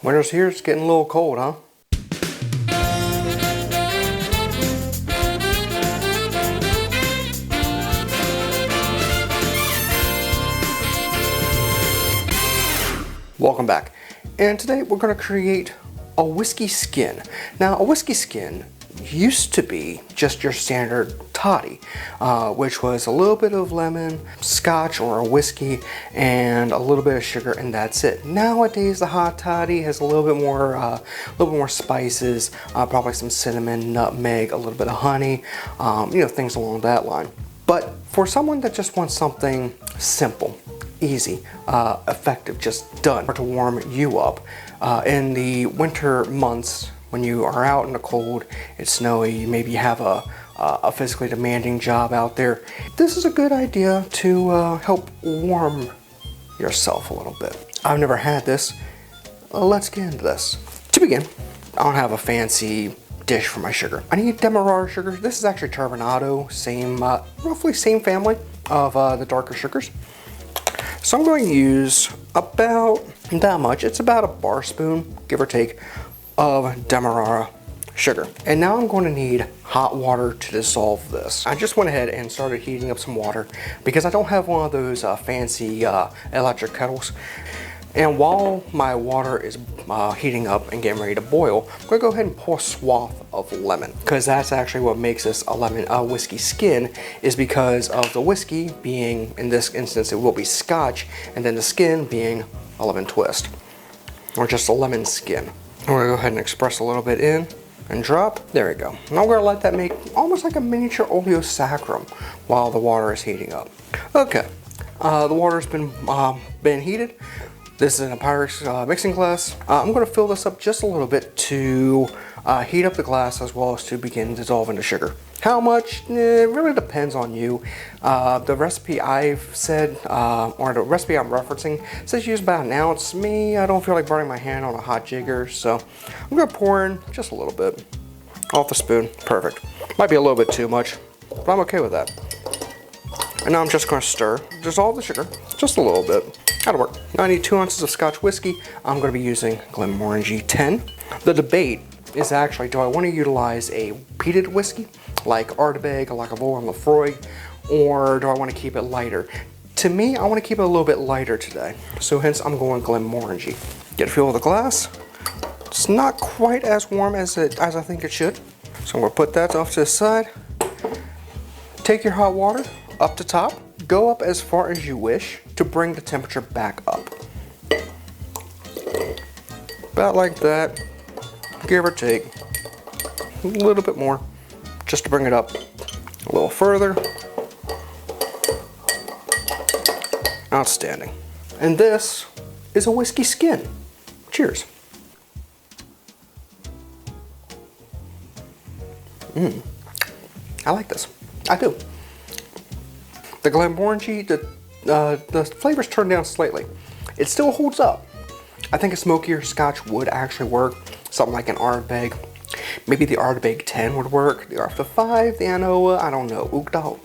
Winter's here, it's getting a little cold, huh? Welcome back. And today we're going to create a whiskey skin. Now, a whiskey skin used to be just your standard toddy, which was a little bit of lemon, scotch or a whiskey, and a little bit of sugar, and that's it. Nowadays, the hot toddy has a little bit more spices, probably some cinnamon, nutmeg, a little bit of honey, things along that line. But for someone that just wants something simple, easy, effective, just done to warm you up in the winter months when you are out in the cold, it's snowy, maybe you have a physically demanding job out there. This is a good idea to help warm yourself a little bit. I've never had this. Let's get into this. To begin, I don't have a fancy dish for my sugar. I need Demerara sugar. This is actually turbinado, roughly same family of the darker sugars. So I'm going to use about that much. It's about a bar spoon, give or take, of Demerara sugar. And now I'm going to need hot water to dissolve this. I just went ahead and started heating up some water because I don't have one of those fancy electric kettles. And while my water is heating up and getting ready to boil, I'm going to go ahead and pour a swath of lemon, because that's actually what makes this a whiskey skin, is because of the whiskey being, in this instance, it will be scotch, and then the skin being a lemon twist, or just a lemon skin. I'm going to go ahead and express a little bit in and drop. There we go. And I'm going to let that make almost like a miniature oleosaccharum while the water is heating up. Okay, the water's been heated. This is in a Pyrex mixing glass. I'm going to fill this up just a little bit to heat up the glass as well as to begin dissolving the sugar. How much? It really depends on you. The recipe I've said, or the recipe I'm referencing, says use about an ounce. Me, I don't feel like burning my hand on a hot jigger, so I'm going to pour in just a little bit off the spoon. Perfect. Might be a little bit too much, but I'm okay with that. And now I'm just going to stir, dissolve the sugar, just a little bit. That'll work. Now I need 2 ounces of Scotch whiskey. I'm going to be using Glenmorangie 10. The debate is actually, do I want to utilize a peated whiskey like Ardbeg, Lagavulin, Lefroy, or do I want to keep it lighter? To me, I want to keep it a little bit lighter today, so hence I'm going Glenmorangie. Get a feel of the glass. It's not quite as warm as I think it should, so I'm going to put that off to the side. Take your hot water up to top. Go up as far as you wish to bring the temperature back up. About like that, give or take. A little bit more, just to bring it up a little further. Outstanding. And this is a whiskey skin. Cheers. I like this. I do. The Glenmorangie, the flavors turned down slightly. It still holds up. I think a smokier scotch would actually work. Something like an Ardbeg. Maybe the Ardbeg 10 would work. The Arthur 5, the Anoa, I don't know. Uchtdal,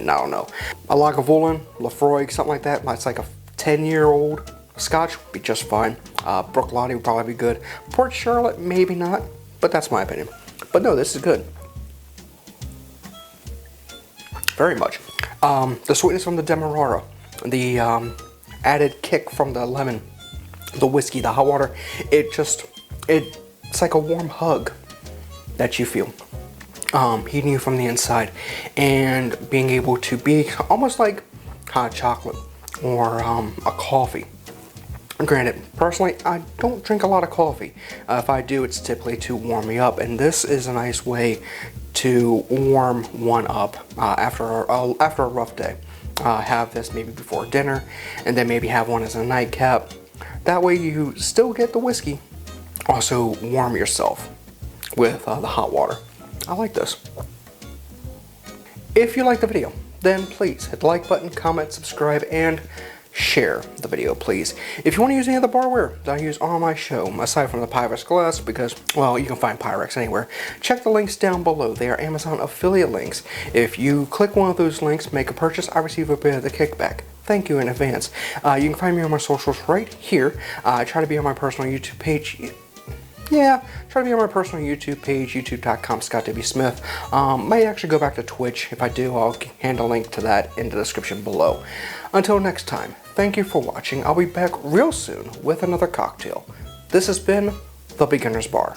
I don't know. A Lagavulin, Lefroy, something like that. It's like a 10-year-old scotch would be just fine. Bruichladdich would probably be good. Port Charlotte, maybe not, but that's my opinion. But no, this is good. Very much. The sweetness from the Demerara, the added kick from the lemon, the whiskey, the hot water, it's like a warm hug that you feel, heating you from the inside, and being able to be almost like hot chocolate or a coffee. Granted, personally, I don't drink a lot of coffee. If I do, it's typically to warm me up, and this is a nice way to warm one up after a rough day. Have this maybe before dinner, and then maybe have one as a nightcap. That way you still get the whiskey, also warm yourself with the hot water. I like this. If you like the video, then please hit the like button, comment, subscribe, and share the video, please. If you want to use any of the barware that I use on my show, aside from the Pyrex glass, because, well, you can find Pyrex anywhere, check the links down below. They are Amazon affiliate links. If you click one of those links, make a purchase, I receive a bit of the kickback. thank you in advance. You can find me on my socials right here. I try to be on my personal YouTube page. Yeah, try to be on my personal YouTube page, youtube.com Scott W. Smith. Might actually go back to Twitch. If I do, I'll hand a link to that in the description below. Until next time, thank you for watching. I'll be back real soon with another cocktail. This has been The Beginner's Bar.